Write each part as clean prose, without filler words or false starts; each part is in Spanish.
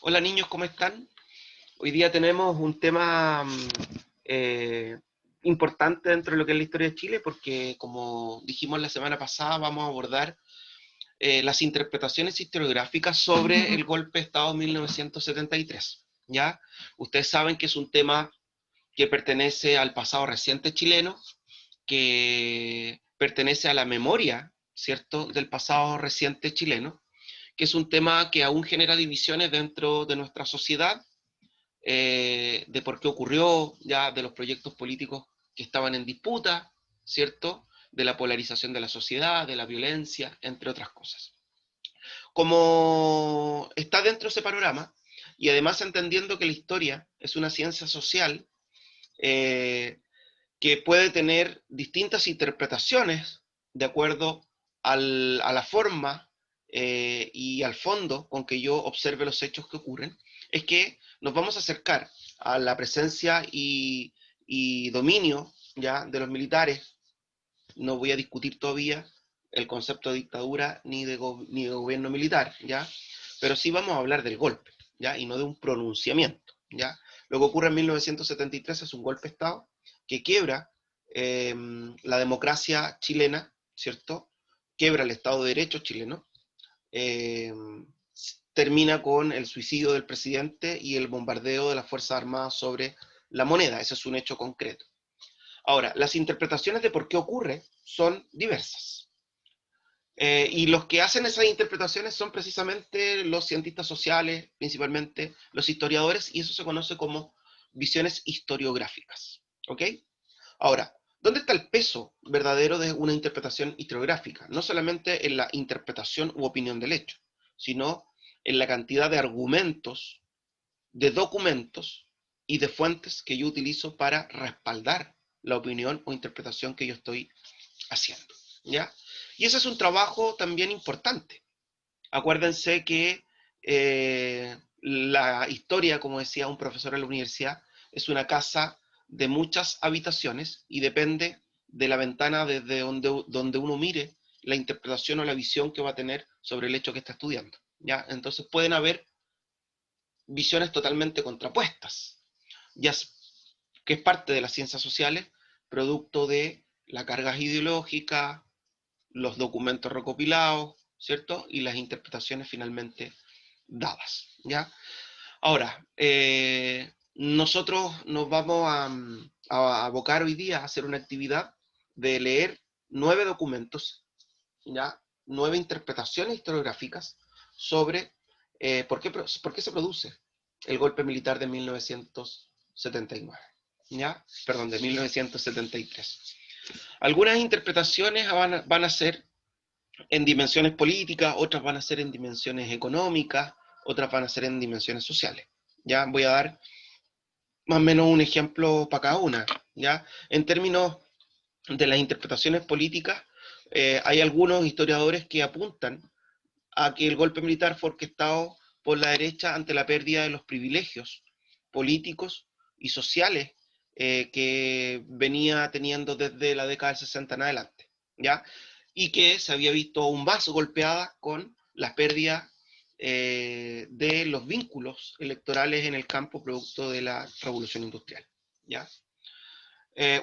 Hola niños, ¿cómo están? Hoy día tenemos un tema importante dentro de lo que es la historia de Chile, porque como dijimos la semana pasada, vamos a abordar las interpretaciones historiográficas sobre el golpe de Estado de 1973. ¿Ya? Ustedes saben que es un tema que pertenece al pasado reciente chileno, que pertenece a la memoria, ¿cierto?, del pasado reciente chileno, que es un tema que aún genera divisiones dentro de nuestra sociedad, de por qué ocurrió, ya de los proyectos políticos que estaban en disputa, ¿cierto? De la polarización de la sociedad, de la violencia, entre otras cosas. Como está dentro de ese panorama, y además entendiendo que la historia es una ciencia social eh, que puede tener distintas interpretaciones de acuerdo a la forma y al fondo con que yo observe los hechos que ocurren, es que nos vamos a acercar a la presencia y dominio ya de los militares. No voy a discutir todavía el concepto de dictadura ni de gobierno militar, ¿ya? Pero sí vamos a hablar del golpe, ¿ya? Y no de un pronunciamiento, ¿ya? Lo que ocurre en 1973 es un golpe de Estado que quiebra la democracia chilena, ¿cierto? Quiebra el Estado de Derecho chileno, eh, termina con el suicidio del presidente y el bombardeo de las Fuerzas Armadas sobre la moneda. Ese es un hecho concreto. Ahora, las interpretaciones de por qué ocurre son diversas. Y los que hacen esas interpretaciones son precisamente los cientistas sociales, principalmente los historiadores, y eso se conoce como visiones historiográficas. ¿Ok? Ahora, ¿dónde está el peso verdadero de una interpretación historiográfica? No solamente en la interpretación u opinión del hecho, sino en la cantidad de argumentos, de documentos y de fuentes que yo utilizo para respaldar la opinión o interpretación que yo estoy haciendo. ¿Ya? Y ese es un trabajo también importante. Acuérdense que la historia, como decía un profesor en la universidad, es una casa de muchas habitaciones y depende de la ventana desde donde uno mire la interpretación o la visión que va a tener sobre el hecho que está estudiando. ¿Ya? Entonces pueden haber visiones totalmente contrapuestas, ya que es parte de las ciencias sociales, producto de la carga ideológica, los documentos recopilados, ¿cierto? Y las interpretaciones finalmente dadas, ¿ya? Ahora, nosotros nos vamos a abocar hoy día a hacer una actividad de leer 9 documentos, ¿ya? 9 interpretaciones historiográficas sobre por qué se produce el golpe militar de 1979, ¿ya? Perdón, de 1973. Algunas interpretaciones van a ser en dimensiones políticas, otras van a ser en dimensiones económicas, otras van a ser en dimensiones sociales. Ya voy a dar más o menos un ejemplo para cada una. Ya en términos de las interpretaciones políticas, hay algunos historiadores que apuntan a que el golpe militar fue orquestado por la derecha ante la pérdida de los privilegios políticos y sociales que venía teniendo desde la década del 60 en adelante, ¿ya? Y que se había visto aún más golpeada con las pérdidas de los vínculos electorales en el campo producto de la revolución industrial, ¿ya?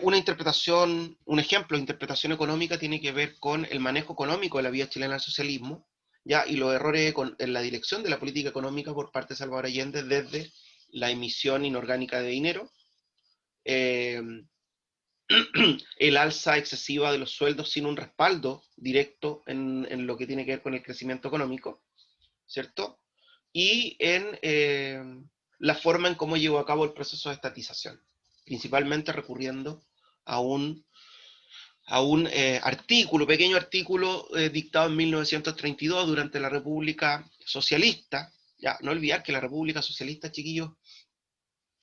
Una interpretación, un ejemplo de interpretación económica tiene que ver con el manejo económico de la vía chilena al socialismo, ¿ya? Y los errores en la dirección de la política económica por parte de Salvador Allende desde la emisión inorgánica de dinero, eh, el alza excesiva de los sueldos sin un respaldo directo en lo que tiene que ver con el crecimiento económico, ¿cierto? Y en la forma en cómo llevó a cabo el proceso de estatización, principalmente recurriendo a un artículo, pequeño artículo dictado en 1932 durante la República Socialista. Ya, no olvidar que la República Socialista, chiquillos,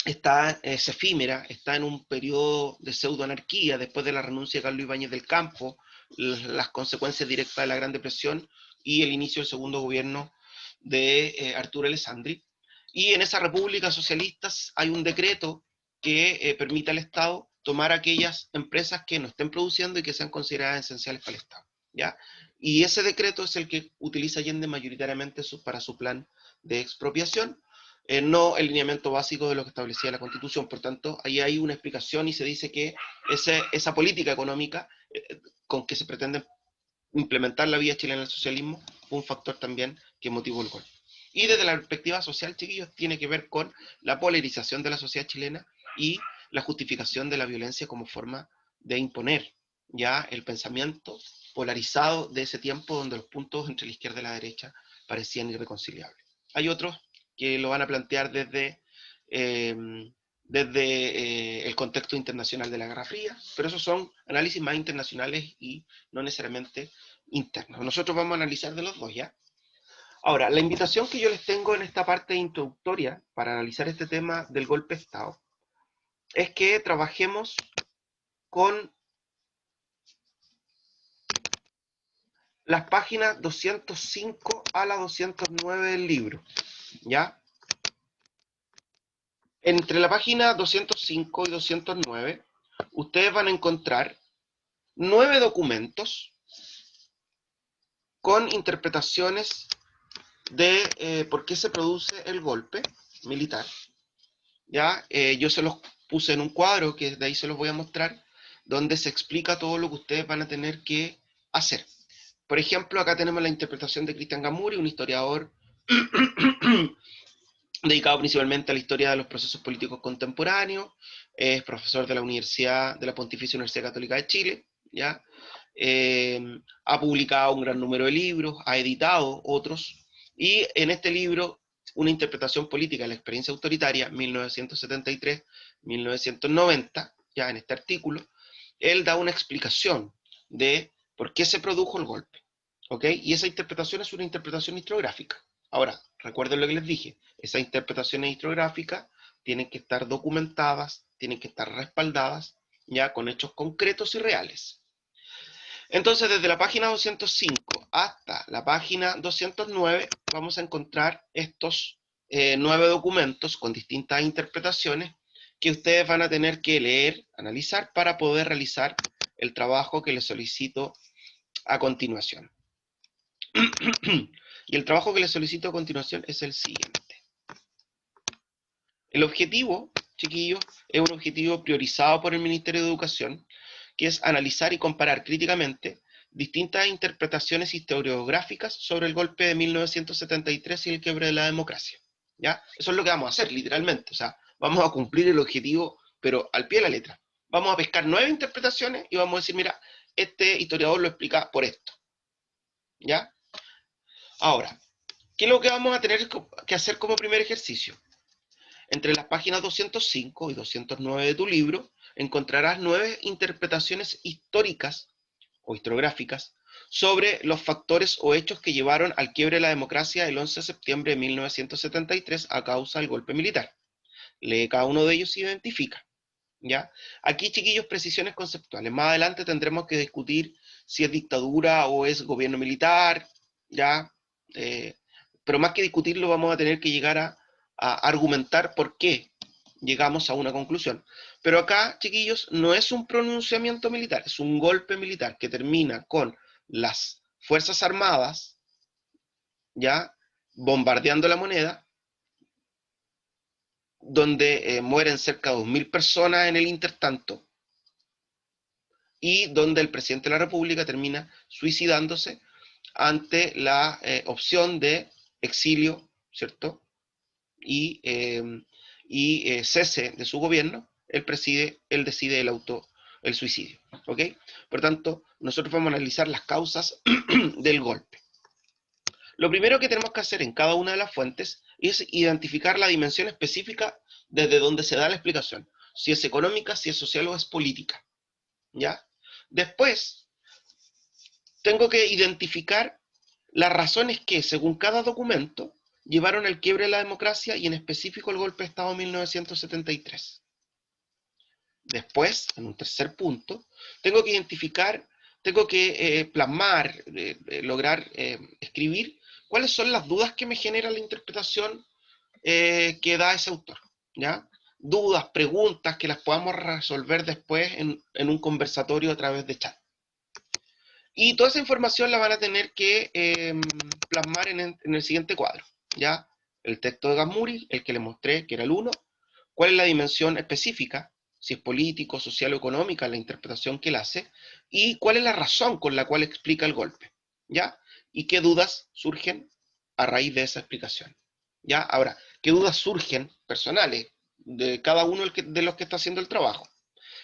es efímera, está en un periodo de pseudoanarquía después de la renuncia de Carlos Ibáñez del Campo, las consecuencias directas de la Gran Depresión y el inicio del segundo gobierno de Arturo Alessandri. Y en esa República Socialista hay un decreto que permite al Estado tomar aquellas empresas que no estén produciendo y que sean consideradas esenciales para el Estado, ¿ya? Y ese decreto es el que utiliza Allende mayoritariamente para su plan de expropiación, no el lineamiento básico de lo que establecía la Constitución. Por tanto, ahí hay una explicación y se dice que esa política económica con que se pretende implementar la vía chilena del socialismo fue un factor también que motivó el golpe. Y desde la perspectiva social, chiquillos, tiene que ver con la polarización de la sociedad chilena y la justificación de la violencia como forma de imponer ya el pensamiento polarizado de ese tiempo donde los puntos entre la izquierda y la derecha parecían irreconciliables. Hay otros que lo van a plantear eh, desde el contexto internacional de la Guerra Fría, pero esos son análisis más internacionales y no necesariamente internos. Nosotros vamos a analizar de los dos, ¿ya? Ahora, la invitación que yo les tengo en esta parte introductoria para analizar este tema del golpe de Estado es que trabajemos con las páginas 205 a la 209 del libro, ¿ya? Entre la página 205 y 209, ustedes van a encontrar 9 documentos con interpretaciones de por qué se produce el golpe militar. ¿Ya? Yo se los puse en un cuadro, que de ahí se los voy a mostrar, donde se explica todo lo que ustedes van a tener que hacer. Por ejemplo, acá tenemos la interpretación de Cristian Gamuri, un historiador dedicado principalmente a la historia de los procesos políticos contemporáneos, es profesor de la Universidad, de la Pontificia Universidad Católica de Chile, ¿ya? Ha publicado un gran número de libros, ha editado otros, y en este libro, una interpretación política de la experiencia autoritaria, 1973-1990, ya en este artículo, él da una explicación de por qué se produjo el golpe, ¿ok? Y esa interpretación es una interpretación historiográfica. Ahora, recuerden lo que les dije, esas interpretaciones historiográficas tienen que estar documentadas, tienen que estar respaldadas, ya con hechos concretos y reales. Entonces, desde la página 205 hasta la página 209, vamos a encontrar estos 9 documentos con distintas interpretaciones que ustedes van a tener que leer, analizar, para poder realizar el trabajo que les solicito a continuación. Y el trabajo que les solicito a continuación es el siguiente. El objetivo, chiquillos, es un objetivo priorizado por el Ministerio de Educación, que es analizar y comparar críticamente distintas interpretaciones historiográficas sobre el golpe de 1973 y el quiebre de la democracia. ¿Ya? Eso es lo que vamos a hacer, literalmente. O sea, vamos a cumplir el objetivo, pero al pie de la letra. Vamos a pescar 9 interpretaciones y vamos a decir, mira, este historiador lo explica por esto. ¿Ya? Ahora, ¿qué es lo que vamos a tener que hacer como primer ejercicio? Entre las páginas 205 y 209 de tu libro encontrarás 9 interpretaciones históricas o historiográficas sobre los factores o hechos que llevaron al quiebre de la democracia el 11 de septiembre de 1973 a causa del golpe militar. Lee cada uno de ellos y identifica. ¿Ya? Aquí, chiquillos, precisiones conceptuales. Más adelante tendremos que discutir si es dictadura o es gobierno militar, ¿ya? Pero más que discutirlo, vamos a tener que llegar a argumentar por qué llegamos a una conclusión. Pero acá, chiquillos, no es un pronunciamiento militar, es un golpe militar que termina con las Fuerzas Armadas, ¿ya? Bombardeando la moneda, donde mueren cerca de 2.000 personas en el intertanto, y donde el presidente de la República termina suicidándose ante la opción de exilio, ¿cierto? Y cese de su gobierno, él decide el suicidio, ¿ok? Por tanto, nosotros vamos a analizar las causas del golpe. Lo primero que tenemos que hacer en cada una de las fuentes es identificar la dimensión específica desde donde se da la explicación, si es económica, si es social o es política, ¿ya? Después, tengo que identificar las razones que, según cada documento, llevaron al quiebre de la democracia y en específico el golpe de Estado de 1973. Después, en un tercer punto, tengo que identificar, tengo que plasmar, lograr escribir cuáles son las dudas que me genera la interpretación que da ese autor, ¿ya? Dudas, preguntas que las podamos resolver después en un conversatorio a través de chat. Y toda esa información la van a tener que plasmar en el siguiente cuadro, ¿ya? el texto de Gasmuri, el que les mostré, que era el 1, cuál es la dimensión específica, si es político, social o económica, la interpretación que él hace, y cuál es la razón con la cual explica el golpe, ¿ya? Y qué dudas surgen a raíz de esa explicación, ¿ya? Ahora, ¿qué dudas surgen personales de cada uno de los que está haciendo el trabajo?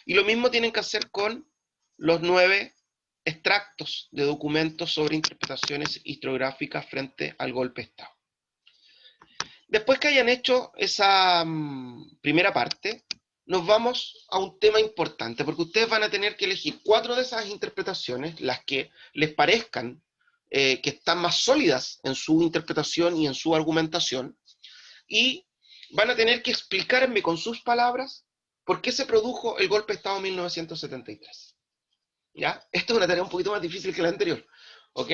Y lo mismo tienen que hacer con los 9 extractos de documentos sobre interpretaciones historiográficas frente al golpe de Estado. Después que hayan hecho esa primera parte, nos vamos a un tema importante, porque ustedes van a tener que elegir 4 de esas interpretaciones, las que les parezcan que están más sólidas en su interpretación y en su argumentación, y van a tener que explicarme con sus palabras por qué se produjo el golpe de Estado en 1973. ¿Ya? Esta es una tarea un poquito más difícil que la anterior, ¿ok?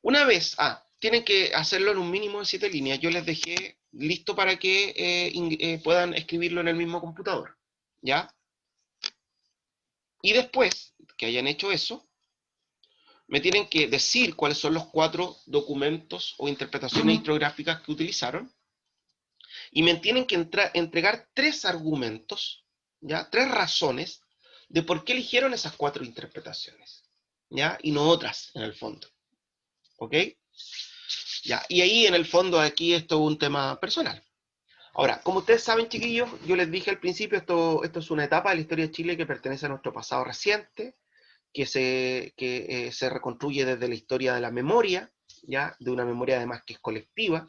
Una vez, tienen que hacerlo en un mínimo de 7 líneas. Yo les dejé listo para que puedan escribirlo en el mismo computador, ¿ya? Y después que hayan hecho eso, me tienen que decir cuáles son los 4 documentos o interpretaciones historiográficas que utilizaron, y me tienen que entregar 3 argumentos, ¿ya? 3 razones de por qué eligieron esas 4 interpretaciones, ¿ya? Y no otras, en el fondo, ¿ok? Ya, y ahí en el fondo aquí esto es un tema personal. Ahora, como ustedes saben, chiquillos, yo les dije al principio, esto es una etapa de la historia de Chile que pertenece a nuestro pasado reciente, que se reconstruye desde la historia de la memoria, ¿ya? De una memoria además que es colectiva,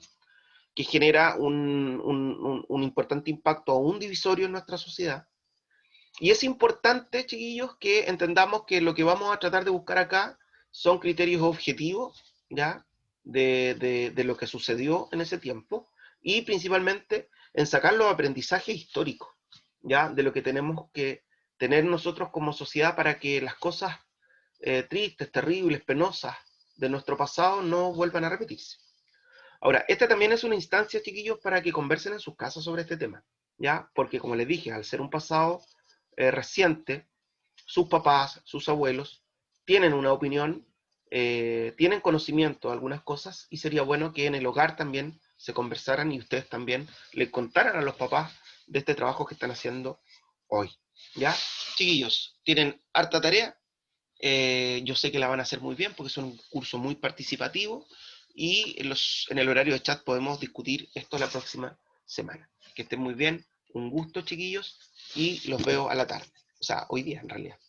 que genera un importante impacto aún divisorio en nuestra sociedad. Y es importante, chiquillos, que entendamos que lo que vamos a tratar de buscar acá son criterios objetivos, ¿ya? De lo que sucedió en ese tiempo, y principalmente en sacar los aprendizajes históricos, ¿ya? De lo que tenemos que tener nosotros como sociedad para que las cosas tristes, terribles, penosas de nuestro pasado no vuelvan a repetirse. Ahora, esta también es una instancia, chiquillos, para que conversen en sus casas sobre este tema, ¿ya? Porque como les dije, al ser un pasado reciente, sus papás, sus abuelos, tienen una opinión, tienen conocimiento de algunas cosas, y sería bueno que en el hogar también se conversaran y ustedes también le contaran a los papás de este trabajo que están haciendo hoy, ¿ya? Chiquillos, tienen harta tarea, yo sé que la van a hacer muy bien porque es un curso muy participativo, y en el horario de chat podemos discutir esto la próxima semana. Que estén muy bien, un gusto, chiquillos, y los veo a la tarde. O sea, hoy día en realidad.